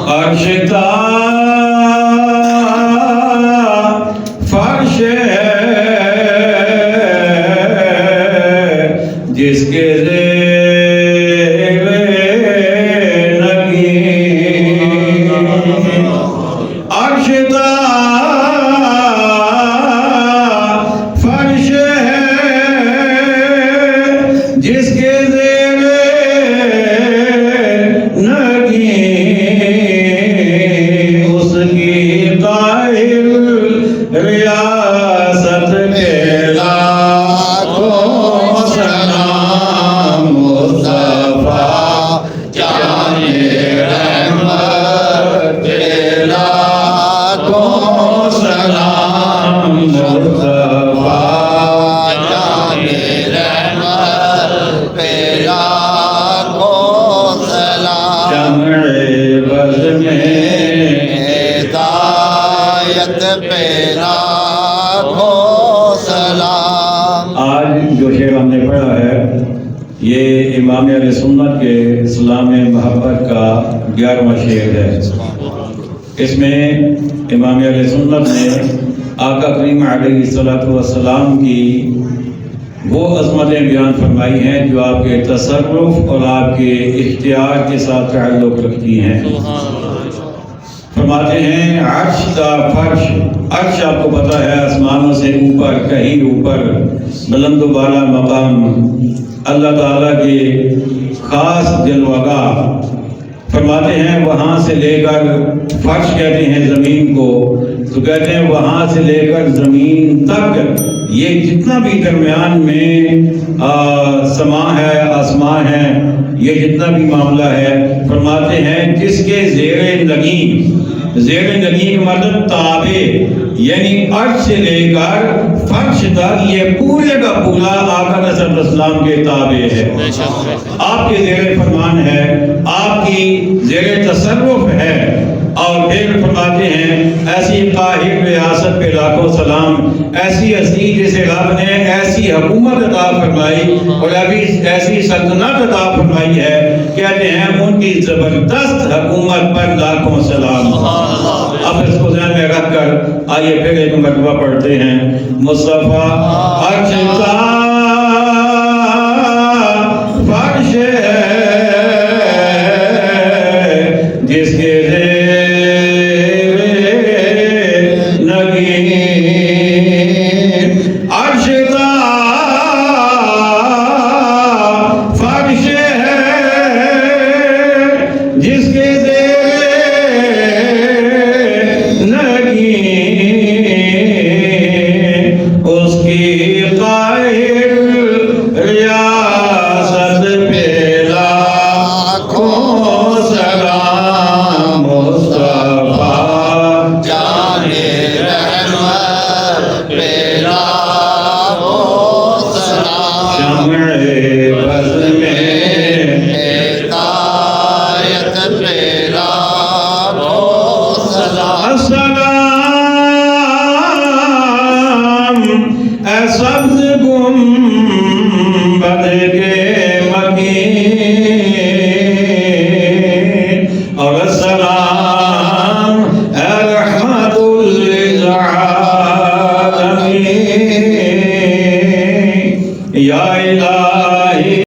عرشتا فرش ہے جس کے زیر نگین عرشتا فرش ہے جس کے زیر نگین اس کی قائل ریاست کے لاکھوں سلام مصطفیٰ جان رحمت کے لاکھوں سلام مصطفیٰ جان رحمت پہ لاکھوں سلام شمع بز میں ہدایت پہ لاکھوں سلام۔ آج جو شعر ہم نے پڑھا ہے یہ امام اہل سنت کے اسلام محبت کا 11واں شعر ہے۔ اس میں امام اہل سنت نے آقا کریم علیہ السلام کی وہ عظمتیں بیان فرمائی ہیں جو آپ کے تصرف اور آپ کے اختیار کے ساتھ تعلق رکھتی ہیں۔ فرماتے ہیں عرش کا فرش، عرش آپ کو پتہ ہے آسمانوں سے اوپر، کہیں اوپر بلند و بالا مقام، اللہ تعالیٰ کے خاص دلوگاہ۔ فرماتے ہیں وہاں سے لے کر فرش کہتے ہیں زمین کو، تو کہتے ہیں وہاں سے لے کر زمین تک یہ جتنا بھی درمیان میں سما ہے، آسمان ہے، یہ جتنا بھی معاملہ ہے، فرماتے ہیں جس کے زیر نگین، زیر نگین مطلب تابع، یعنی عرش سے لے کر فرش تک یہ پورے کا پورا آقا صلی اللہ علیہ وسلم کے تابع ہے، آپ کے زیر فرمان ہے، آپ کی زیر تصرف ہے۔ اور پھر فرماتے ہیں ایسی قاہر ریاست پہ لاکھوں سلام، ایسی عزیز جسے رب نے ایسی حکومت عطا فرمائی اور ابھی ایسی سلطنت عطا فرمائی ہے، کہتے ہیں ان کی زبردست حکومت پر لاکھوں سلام۔ اب اس کو ذہن میں رکھ کر آئیے پھر ایک مرتبہ پڑھتے ہیں مصطفیٰ عرش کا فرش ہے جس کے عرش کا فرش ہے جس کے زیر نگین اس کی قاہر ریاست پہ لاکھوں سلام مصطفیٰ جان رحمت پہ لاکھوں سلام۔ شمع بز میں ہدایت پہ لاکھوں سلام۔ السلام اے سبز گنبد کے مکین، اور السلام اے رحمت للعالمین، یا الہ